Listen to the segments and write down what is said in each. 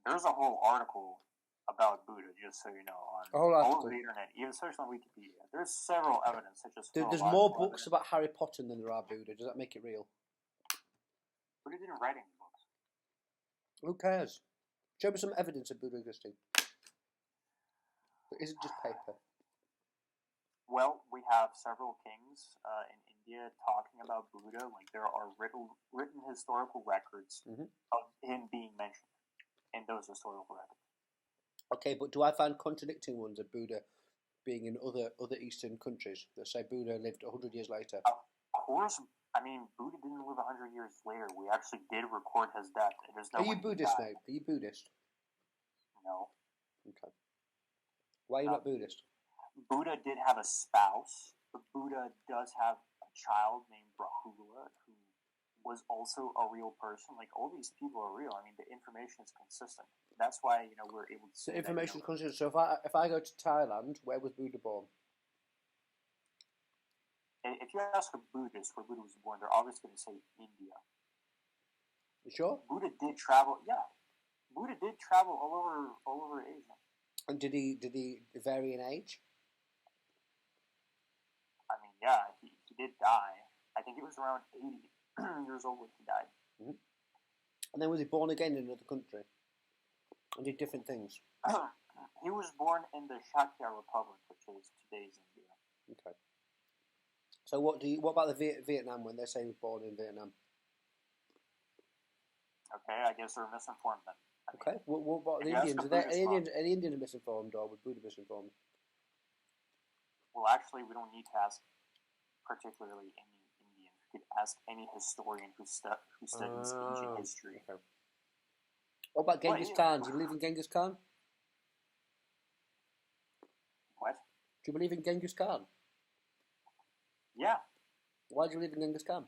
There's a whole article about Buddha, just so you know, on all over the internet, even especially on Wikipedia. There's several evidence that just there's more books about Harry Potter than there are Buddha. Does that make it real? Buddha didn't write any books. Who cares? Show me some evidence of Buddha existing. It isn't just paper. Well, we have several kings in India talking about Buddha. Like, there are written historical records of him being mentioned in those historical records. Okay, but do I find contradicting ones of Buddha being in other Eastern countries that say Buddha lived 100 years later? Of course. I mean, Buddha didn't live 100 years later. We actually did record his death. Are you Buddhist, mate? Are you Buddhist? No. Okay. Why are you not Buddhist? Buddha did have a spouse. Buddha does have a child named Rahula, who was also a real person. Like, all these people are real. I mean, the information is consistent. That's why, we're able to say the information is consistent. So if I go to Thailand, where was Buddha born? If you ask a Buddhist where Buddha was born, they're always going to say India. You sure? Buddha did travel. Yeah, Buddha did travel all over Asia. And did he vary in age? I mean, yeah, he did die. I think he was around 80 years old when he died. Mm-hmm. And then was he born again in another country? And did different things? He was born in the Shakya Republic, which is today's India. Okay. So what about the Vietnam when they say he was born in Vietnam? Okay, I guess they're misinformed then. Okay. What about the Indians? Are any Indians misinformed, or was Buddha misinformed? Well, actually, we don't need to ask particularly any Indian. We could ask any historian who studies ancient history. Okay. What about Genghis Khan? Do you believe in Genghis Khan? What? Do you believe in Genghis Khan? Yeah. Why do you believe in Genghis Khan?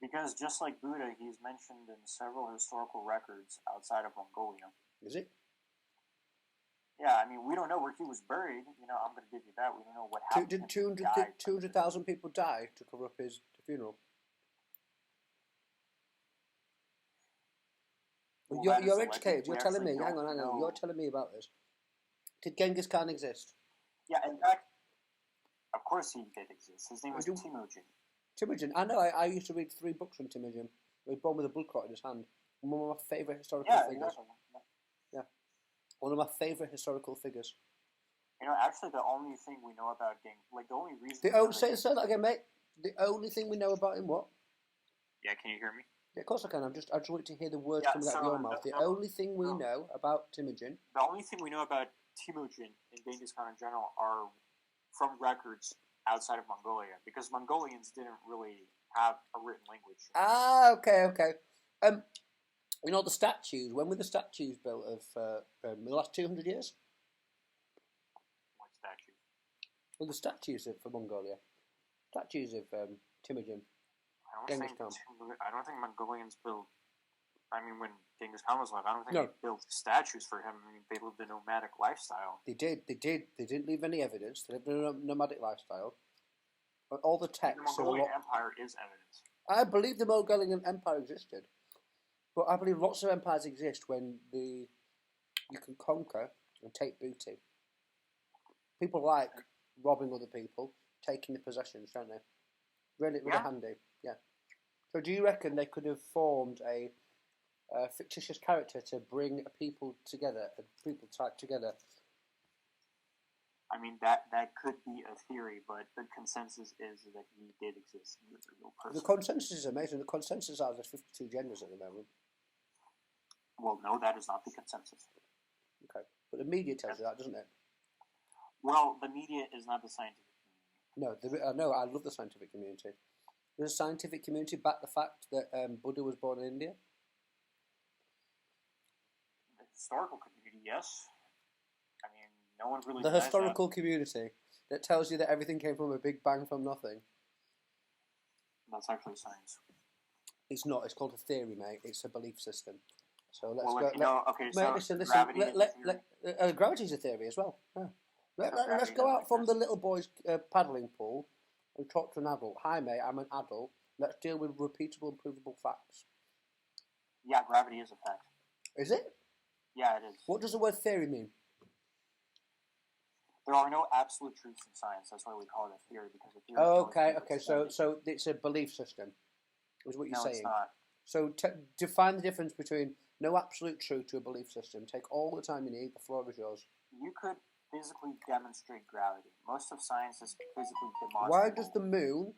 Because just like Buddha, he's mentioned in several historical records outside of Mongolia. Is it? Yeah, I mean, we don't know where he was buried. I'm going to give you that. We don't know what happened. Did 200,000 people die to cover up his funeral? Well, you're educated. You're telling me. Hang on. You're telling me about this. Did Genghis Khan exist? Yeah, in fact, of course he did exist. His name was Temujin. Temujin. I know. I used to read 3 books from Temujin. He was born with a blood clot in his hand. One of my favourite historical figures. Exactly. Yeah. One of my favourite historical figures. Actually, the only thing we know about Genghis, the only reason... Say that again, mate. The only thing we know about him, what? Yeah, can you hear me? Yeah, of course I can. I just want to hear the words coming out of your mouth. The only thing we know about Temujin... The only thing we know about Temujin and Genghis Khan in general are from records outside of Mongolia, because Mongolians didn't really have a written language. Okay. The statues. When were the statues built of the last 200 years? What statues? Well, the statues for Mongolia. Statues of Temujin. I don't think Mongolians built... I mean, when Genghis Khan was alive, I don't think they built statues for him. I mean, they lived a nomadic lifestyle. They did. They didn't leave any evidence. They lived a nomadic lifestyle. But all the texts... The Mongolian Empire is evidence. I believe the Mongolian Empire existed. But I believe lots of empires exist when you can conquer and take booty. People like robbing other people, taking the possessions, don't they? Really handy, yeah. So do you reckon they could have formed a fictitious character to bring a people together, together? I mean, that could be a theory, but the consensus is that he did exist. He was a real person. The consensus is amazing. The consensus is there's 52 genders at the moment. Well, no, that is not the consensus. Okay. But the media tells you that, doesn't it? Well, the media is not the scientific community. No, I love the scientific community. Does the scientific community back the fact that Buddha was born in India? The historical community, yes. I mean, no one really. The historical community that tells you that everything came from a big bang from nothing. That's actually science. It's not. It's called a theory, mate. It's a belief system. So let's go. Listen. Gravity's a theory as well. Yeah. Let's go out from the little boy's paddling pool and talk to an adult. Hi, mate. I'm an adult. Let's deal with repeatable and provable facts. Yeah, gravity is a fact. Is it? Yeah, it is. What does the word theory mean? There are no absolute truths in science. That's why we call it a theory, because a theory. Okay. So it's a belief system, is what you're saying. No, it's not. So define the difference between no absolute truth to a belief system. Take all the time you need. The floor is yours. You could physically demonstrate gravity. Most of science is physically demonstrable. Why does the moon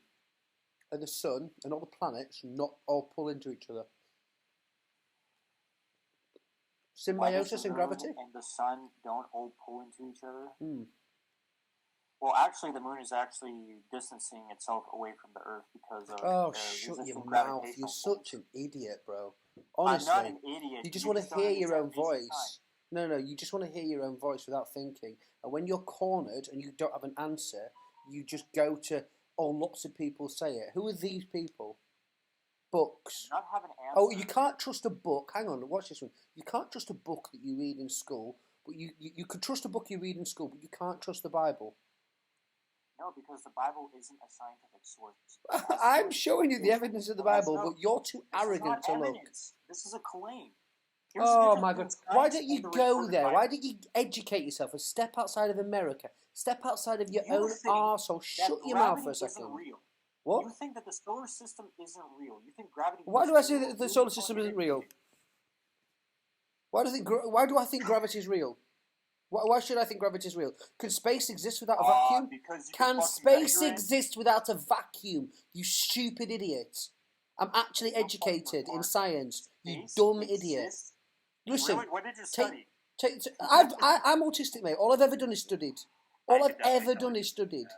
and the sun and all the planets not all pull into each other? Symbiosis and gravity? And the sun don't all pull into each other? Hmm. Well, actually, the moon is actually distancing itself away from the Earth because of... Oh, shut your mouth. You're such an idiot, bro. Honestly. I'm not an idiot. You just want to hear your own voice. No, you just want to hear your own voice without thinking. And when you're cornered and you don't have an answer, you just go to, lots of people say it. Who are these people? Books. Not have an answer. Oh, you can't trust a book. Hang on, watch this one. You can't trust a book that you read in school, but you can trust a book you read in school, but you can't trust the Bible. No, because the Bible isn't a scientific source. I'm showing you the evidence of the Bible, but you're too arrogant to look. This is a claim. Oh my God! Why don't you go there? Why don't you educate yourself and step outside of America? Step outside of your own arsehole. Shut your mouth for a second. Real. What? You think that the solar system isn't real. You think gravity... Why do I say that the solar system isn't real? Why do I think gravity is real? Why should I think gravity is real? Can space exist without a vacuum? Can space exist without a vacuum? You stupid idiot. I'm actually educated in science. You dumb idiot. Listen, what did you study? I'm autistic, mate. All I've ever done is studied. All I've ever done is studied.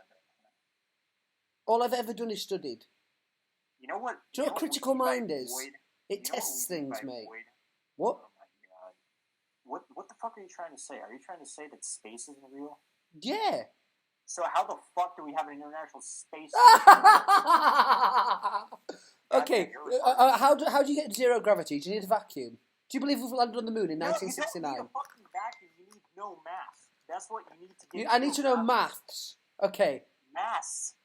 You know what? Do you know what critical mind is? It tests things, mate. What? What the fuck are you trying to say? Are you trying to say that space isn't real? Yeah. So how the fuck do we have an international space? Okay. How do you get zero gravity? Do you need a vacuum? Do you believe we've landed on the moon in 1969? You don't need a fucking vacuum. You need no math. That's what you need to get. I need to know maths. Okay. Mass.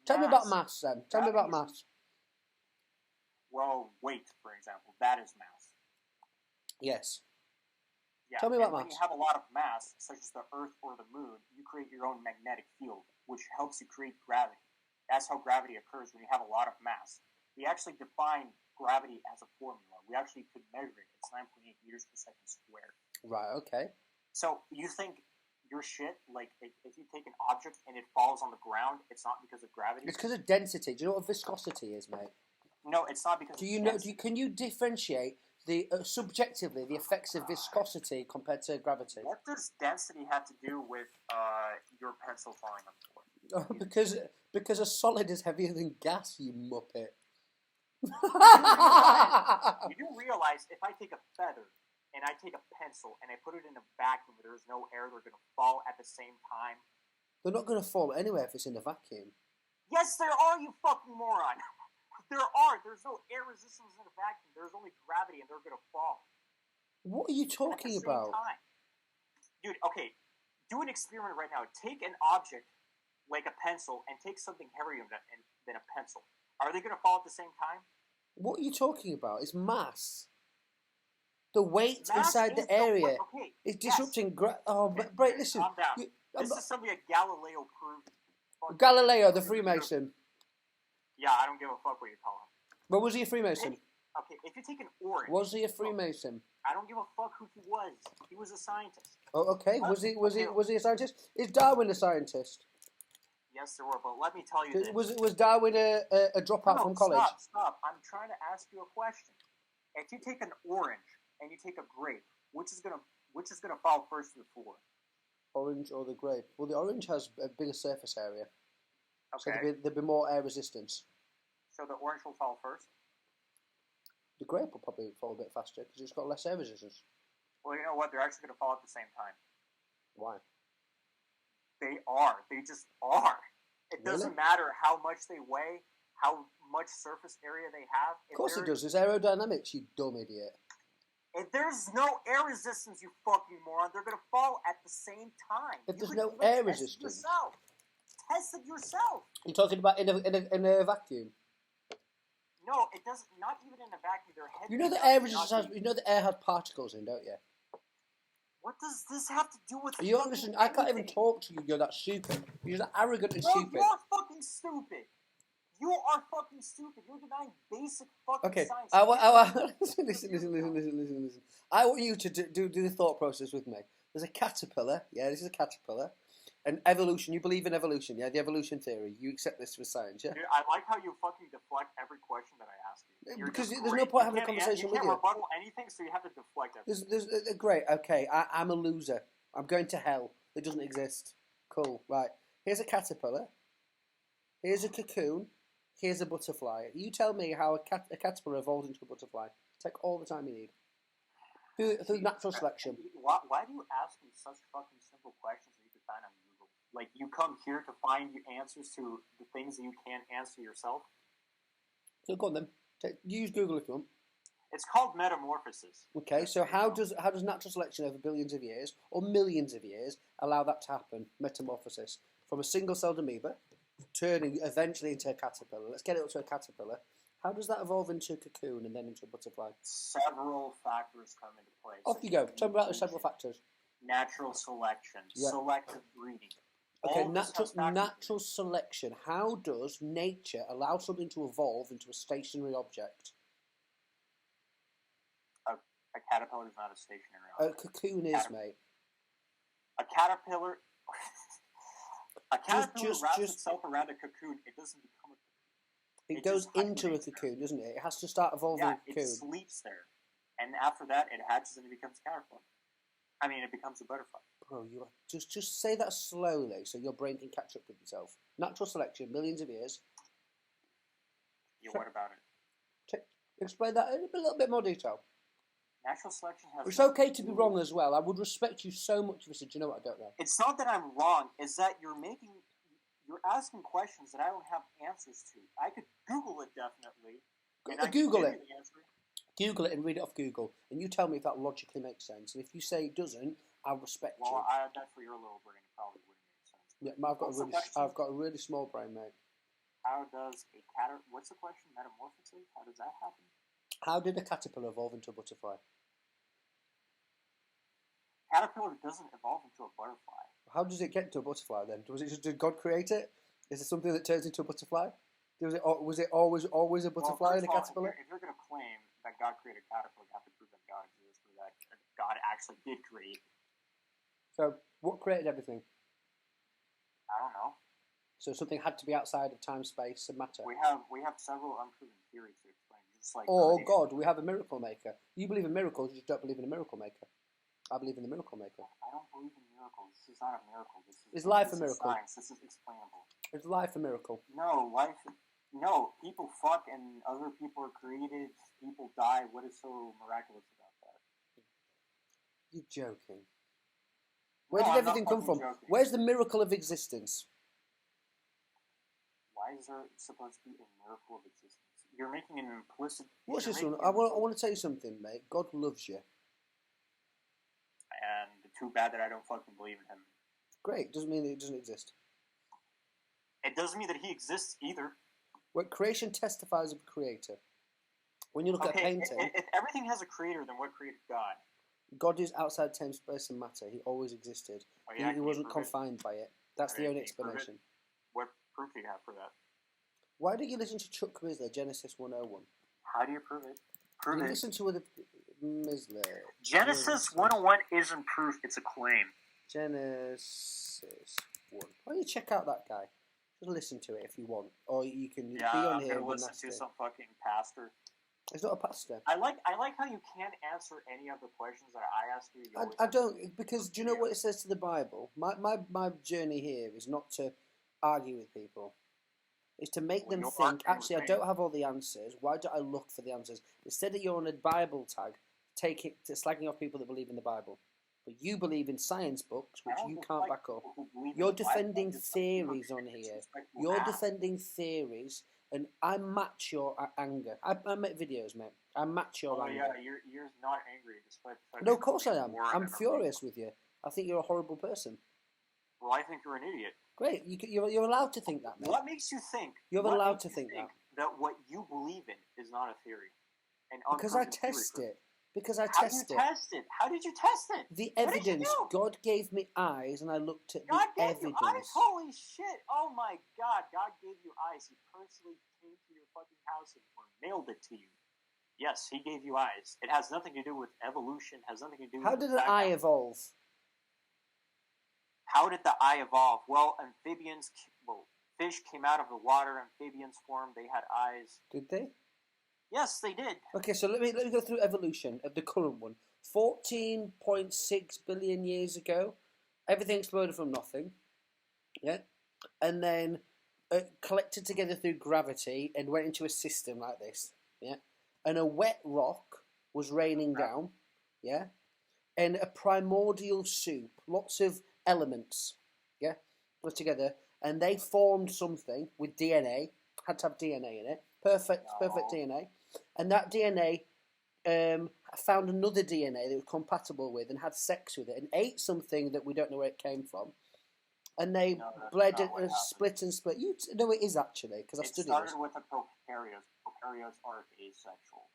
Tell me about maths then. Tell me about maths. Well, weight, for example. That is mass. Yes. Yeah. Tell me about mass. When you have a lot of mass, such as the Earth or the Moon, you create your own magnetic field, which helps you create gravity. That's how gravity occurs when you have a lot of mass. We actually define gravity as a formula. We actually could measure it. It's 9.8 meters per second squared. Right, okay. So you think your shit, like, if you take an object and it falls on the ground, it's not because of gravity? It's because of density. Do you know what viscosity is, mate? No, it's not because can you differentiate the subjectively the effects of viscosity compared to gravity? What does density have to do with your pencil falling on the floor? Because a solid is heavier than gas, you muppet. You do realize if I take a feather and I take a pencil and I put it in a vacuum where there's no air, they're going to fall at the same time? They're not going to fall anywhere if it's in a vacuum. Yes, there are, you fucking moron. There are. There's no air resistance in a vacuum. There's only gravity and they're going to fall. What are you talking about? Time. Dude, okay. Do an experiment right now. Take an object like a pencil and take something heavier than a pencil. Are they going to fall at the same time? What are you talking about? It's mass. The weight inside the area is disrupting... listen. Calm down. This is something that Galileo proved. Galileo, the Freemason. Yeah, I don't give a fuck what you call him. But was he a Freemason? Okay, if you take an orange... Was he a Freemason? I don't give a fuck who he was. He was a scientist. Oh, okay. Was he a scientist? Is Darwin a scientist? Yes, there were, but let me tell you this. Was Darwin a dropout from college? Stop. I'm trying to ask you a question. If you take an orange and you take a grape, which is gonna fall first to the floor? Orange or the grape? Well, the orange has a bigger surface area. Okay. So there'd be more air resistance. So the orange will fall first? The grape will probably fall a bit faster because it's got less air resistance. Well, you know what? They're actually going to fall at the same time. Why? They are. They just are. It doesn't matter how much they weigh, how much surface area they have. Of course it does. It's aerodynamics, you dumb idiot. If there's no air resistance, you fucking moron, they're going to fall at the same time. If there's no air resistance? Test it yourself. You're talking about in a vacuum? No, it doesn't. Not even in a vacuum. Their head. You know the air has particles in, don't you? What does this have to do with? You don't listen. I can't even talk to you. You're that stupid. You're that arrogant and stupid. You're fucking stupid. You are fucking stupid. You're denying basic fucking science. Listen. I want you to do the thought process with me. There's a caterpillar. Yeah, this is a caterpillar. And evolution. You believe in evolution, yeah? The evolution theory. You accept this for science, yeah? Dude, I like how you fucking deflect every question that I ask you. Because there's no point having a conversation with you. You can't rebuttal anything, so you have to deflect everything. Great, okay. I'm a loser. I'm going to hell. It doesn't exist. Cool, right. Here's a caterpillar. Here's a cocoon. Here's a butterfly. You tell me how a caterpillar evolved into a butterfly. Take all the time you need. Through natural selection. Why do you ask me such fucking simple questions that you can find on Google? Like, you come here to find answers to the things that you can't answer yourself? So go on then. Use Google if you want. It's called metamorphosis. Okay, so how does natural selection over billions of years, or millions of years, allow that to happen? Metamorphosis. From a single-celled amoeba, turning eventually into a caterpillar. Let's get it up to a caterpillar. How does that evolve into a cocoon and then into a butterfly? Several factors come into play. Off you go. Tell me about the several factors. Natural selection, selective breeding. Okay, natural selection. How does nature allow something to evolve into a stationary object? A caterpillar is not a stationary object. A cocoon is, mate. A caterpillar... A caterpillar wraps itself around a cocoon. It doesn't become a cocoon. It goes into a cocoon, doesn't it? It has to start evolving a cocoon. It sleeps there. And after that, it hatches and it becomes a caterpillar. I mean, it becomes a butterfly. Bro, you are, just say that slowly so your brain can catch up with itself. Natural selection, millions of years. Yeah, what about it? Explain that in a little bit more detail. Natural selection has... It's okay to be wrong as well. I would respect you so much if you said, you know what, I don't know. It's not that I'm wrong. It's that you're asking questions that I don't have answers to. I could Google it, definitely. Google it. Google it and read it off Google. And you tell me if that logically makes sense. And if you say it doesn't, I'll respect you. Well, I bet for your little brain it probably wouldn't make sense. Yeah, I've got a really small brain, mate. How does a what's the question? Metamorphosis? How does that happen? How did a caterpillar evolve into a butterfly? Caterpillar doesn't evolve into a butterfly. How does it get to a butterfly then? Did God create it? Is it something that turns into a butterfly? Was it always a butterfly in a caterpillar? If you're going to claim that God created a caterpillar, you have to prove that God exists, or that God actually did create. So, what created everything? I don't know. So something had to be outside of time, space, and matter. We have several unproven theories to explain. Just like God, we have a miracle maker. You believe in miracles, you just don't believe in a miracle maker. I believe in the miracle maker. I don't believe in miracles. This is not a miracle. Is life a miracle? Science. This is explainable. Is life a miracle? No, people fuck and other people are created. People die. What is so miraculous about that? You're joking. Where did everything come from? Joking. Where's the miracle of existence? Why is there supposed to be a miracle of existence? You're making an implicit... Watch this one. I want to tell you something, mate. God loves you. And too bad that I don't fucking believe in him. Great. Doesn't mean that it doesn't exist. It doesn't mean that he exists either. When creation testifies of a creator. When you look at a painting... If everything has a creator, then what created God? God is outside time, space, and matter. He always existed. He wasn't confined by it. That's the only explanation. What proof do you have for that? Why don't you listen to Chuck Missler, Genesis 101? How do you prove it? Prove it. Listen to Missler. Genesis 101 isn't proof, it's a claim. Genesis 1. Why don't you check out that guy? Just listen to it if you want. Or you can be on I'm here going to listen to some fucking pastor. It's not a pastor. I like how you can't answer any of the questions that I ask you. I don't, because do you know what it says to the Bible? My journey here is not to argue with people. It's to make them think, actually, I don't have all the answers. Why do I look for the answers? Instead of you're on a Bible tag, take it to slagging off people that believe in the Bible. But you believe in science books, which you can't back up. You're defending theories on here. You're defending theories, and I match your anger. I make videos, mate. I match your anger. Yeah, you're not angry despite the fact No, of course I am. I'm furious with you. I think you're a horrible person. Well, I think you're an idiot. Great, you're allowed to think that, mate. What makes you think? You're allowed to think that. that what you believe in is not a theory. Because I test it. Because I How test do it. you test it? How did you test it? The What did you evidence. do? God gave me eyes, and I looked at God the gave evidence. you eyes? Holy shit! Oh my God! God gave you eyes. He personally came to your fucking house and mailed it to you. Yes, he gave you eyes. It has nothing to do with evolution. Has nothing to do with. How did an eye evolve? How did the eye evolve? Well, fish came out of the water. Amphibians formed. They had eyes. Did they? Yes, they did. Okay, so let me go through evolution of the current one. 14.6 billion years ago, everything exploded from nothing. Yeah, and then collected together through gravity and went into a system like this. Yeah, and a wet rock was raining down. Yeah, and a primordial soup, lots of elements. Yeah, put together, and they formed something with DNA. Had to have DNA in it. Perfect DNA. And that DNA found another DNA that was compatible with and had sex with it and ate something that we don't know where it came from. And they bled it, split and split. No, it is actually, because I've studied it. It started with the prokaryotes. Prokaryotes are asexual.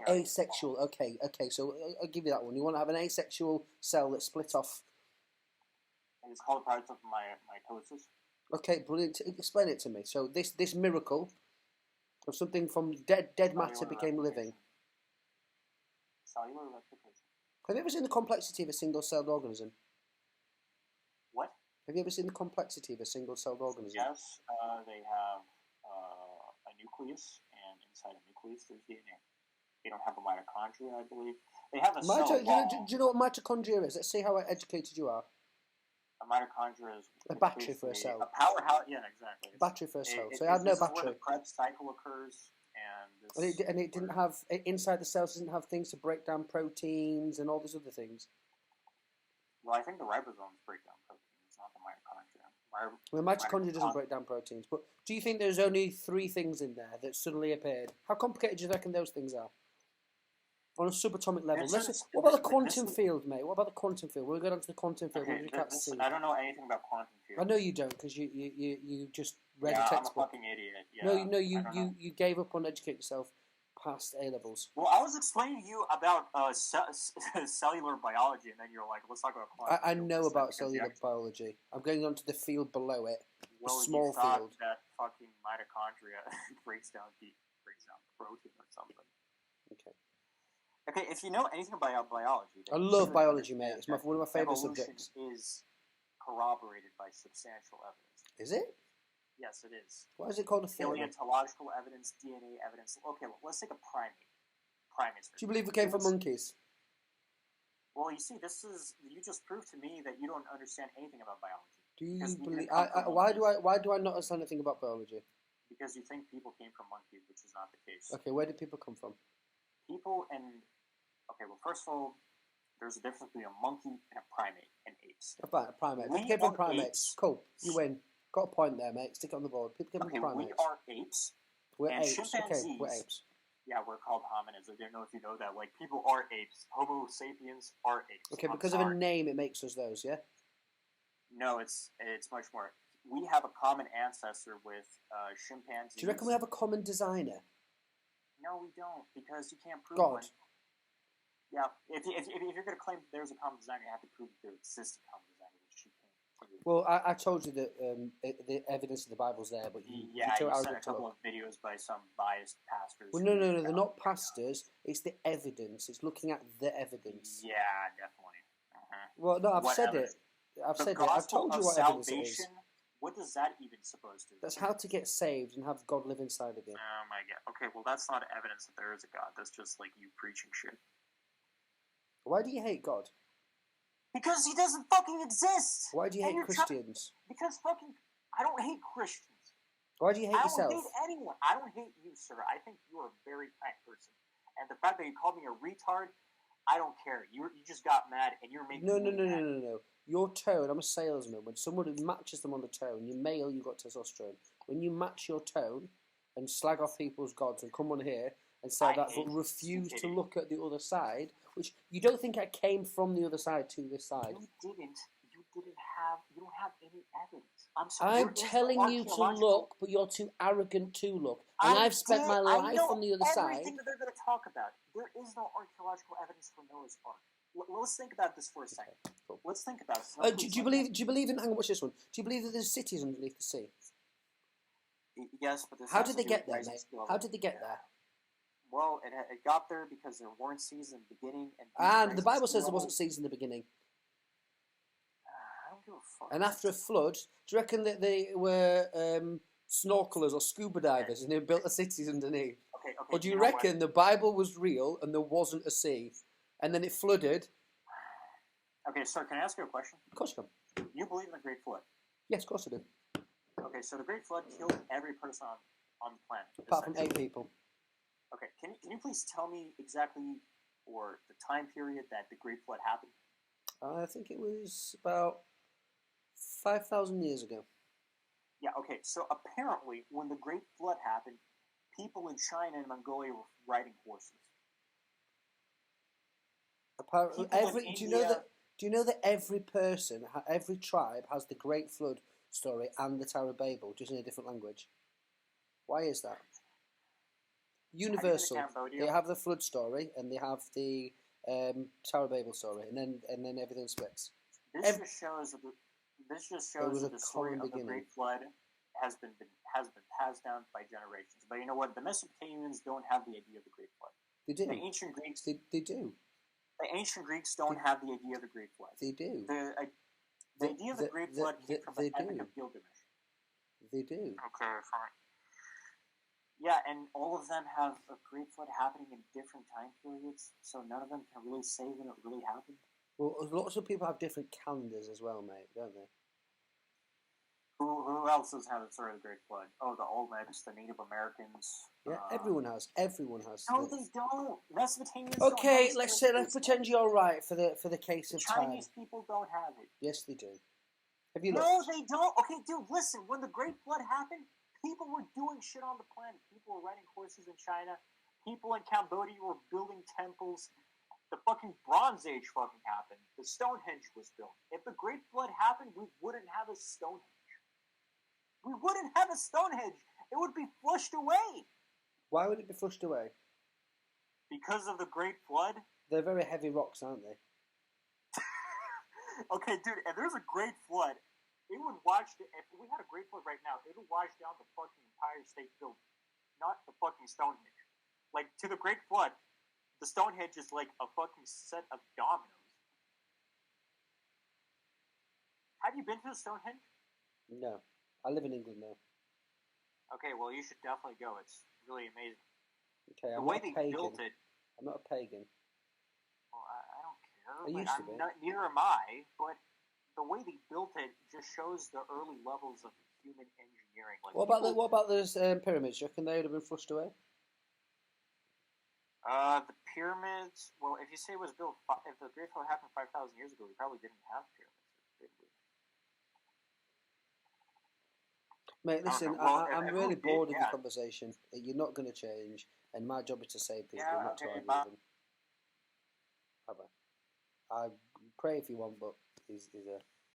Asexual. Okay. So I'll give you that one. You want to have an asexual cell that split off. And it's called a product of mitosis. Okay, brilliant. Explain it to me. So this miracle of something from dead matter became living. Cellular replication. Have you ever seen the complexity of a single-celled organism? What? Have you ever seen the complexity of a single-celled organism? Yes, they have a nucleus, and inside a nucleus there's DNA. They don't have a mitochondria, I believe. They have a cell wall. Do you know what mitochondria is? Let's see how educated you are. A mitochondria is a battery for a cell. A powerhouse, yeah, exactly. A battery for a cell. So it had no battery. Where the Krebs cycle occurs, and it didn't have inside the cells. Didn't have things to break down proteins and all these other things. Well, I think the ribosomes break down proteins, not the mitochondria. The mitochondria doesn't break down proteins. But do you think there's only 3 things in there that suddenly appeared? How complicated do you reckon those things are? On a subatomic level. What about the quantum field, mate? What about the quantum field? We'll go down to the quantum field. Okay, I don't know anything about quantum field. I know you don't, because you just read a textbook. I'm a fucking idiot. Yeah, no, you gave up on educating yourself past A levels. Well, I was explaining to you about cellular biology, and then you're like, let's talk about quantum I know about cellular biology. I'm going on to the field below it. Well, the small you thought field. That fucking mitochondria breaks down protein or something. Okay, if you know anything about biology... I love biology, mate. It's one of my favourite subjects. Evolution is corroborated by substantial evidence. Is it? Yes, it is. Why is it called a theory? Paleontological evidence, DNA evidence. Okay, let's take a primate. Primates. Do you believe we came from monkeys? Well, you see, you just proved to me that you don't understand anything about biology. Do you believe... why do I not understand anything about biology? Because you think people came from monkeys, which is not the case. Okay, where did people come from? Okay, well, first of all, there's a difference between a monkey and a primate and apes. A primate. People came from primates. Cool, you win. Got a point there, mate. Stick it on the board. People came from primates. We are apes. We're apes. Chimpanzees, okay, we're apes. Yeah, we're called hominids. I don't know if you know that. Like, people are apes. Homo sapiens are apes. Okay, because of a name, it makes us those, yeah? No, it's much more. We have a common ancestor with chimpanzees. Do you reckon we have a common designer? No, we don't, because you can't prove God. one. Yeah, if you're going to claim there's a common designer, you have to prove that there exists a common designer, which you can't prove. Well, I told you that the evidence of the Bible's there, but you sent a couple of videos by some biased pastors. Well, no, they're not pastors. It's the evidence. It's looking at the evidence. Yeah, definitely. Well, no, I've said it. I've told you what evidence it is. What does that even supposed to? That's how to get saved and have God live inside of you. Oh my God. Okay, well that's not evidence that there is a God. That's just like you preaching shit. Why do you hate God? Because he doesn't fucking exist. Why do you hate Christians? Because fucking I don't hate Christians. Why do you hate yourself? I don't hate anyone. I don't hate you, sir. I think you are a very kind person. And the fact that you called me a retard, I don't care. You just got mad and you're making me mad. No. Your tone, I'm a salesman. When someone matches them on the tone, you're male, you've got testosterone. When you match your tone and slag off people's gods and come on here and say that, but refuse to look at the other side, which you don't think I came from the other side to this side. You don't have any evidence. I'm sorry. I'm There is no telling you to archaeological. look, but you're too arrogant to look. And I've spent my I life know on the other side. everything that they're going to talk about. There is no archaeological evidence for Noah's Ark. Let's think about this for a second. Okay, cool. Let's think about it. Do you believe? Do you believe in? Hang on, watch this one. Do you believe that there's cities underneath the sea? Yes, but this How has did to they do get with there, rising mate? sea level. How did they get there? Well, it got there because there weren't seas in the beginning, and The Bible says there wasn't seas in the beginning. I don't give a fuck. And after a flood, do you reckon that they were snorkelers or scuba divers and they built the cities underneath? Okay. Or do you reckon the Bible was real and there wasn't a sea, and then it flooded? Okay, sir, can I ask you a question? Of course you can. You believe in the Great Flood? Yes, of course I do. Okay, so the Great Flood killed every person on the planet. Apart from 8 people. Okay, can you please tell me exactly or the time period that the Great Flood happened? I think it was about 5,000 years ago. Yeah, okay, so apparently when the Great Flood happened, people in China and Mongolia were riding horses. Apparently, do you know that every person, every tribe has the Great Flood story and the Tower of Babel, just in a different language? Why is that? Universal. They have the flood story and they have the Tower of Babel story, and then everything splits. This just shows that the story of the Great Flood has been passed down by generations. But you know what? The Mesopotamians don't have the idea of the Great Flood. They do. The ancient Greeks. They do. The ancient Greeks don't have the idea of the Great Flood. They do. The idea of the Great Flood came from the Epic of Gilgamesh. They do. Okay, fine. Yeah, and all of them have a Great Flood happening in different time periods, so none of them can really say when it really happened. Well, lots of people have different calendars as well, mate, don't they? Who else has had a story of the Great Flood? Oh, the Olmecs, the Native Americans. Yeah, everyone has. Everyone has. No, they don't. Mesopotamians. Okay, let's pretend you're right for the case of time. Chinese people don't have it. Yes, they do. Have you looked? No, they don't. Okay, dude, listen. When the Great Flood happened, people were doing shit on the planet. People were riding horses in China. People in Cambodia were building temples. The fucking Bronze Age fucking happened. The Stonehenge was built. If the Great Flood happened, we wouldn't have a Stonehenge. We wouldn't have a Stonehenge. It would be flushed away. Why would it be flushed away? Because of the Great Flood? They're very heavy rocks, aren't they? Okay, dude, if there's a Great Flood, it would wash... If we had a Great Flood right now, it would wash down the fucking Empire State Building. Not the fucking Stonehenge. Like, to the Great Flood, the Stonehenge is like a fucking set of dominoes. Have you been to the Stonehenge? No. I live in England now. Okay, well, you should definitely go. It's really amazing. Okay, the way they built it... I'm not a pagan. Well, I don't care. I used to be. Neither am I, but the way they built it just shows the early levels of human engineering. Like, what about those pyramids? Do you reckon they would have been flushed away? The pyramids... Well, if you say it was built... If the Great Flood happened 5,000 years ago, we probably didn't have pyramids, did we? Mate, listen, I'm really bored of the conversation. You're not going to change, and my job is to save people, not to argue with them. Bye-bye. I pray if you want, but he's a...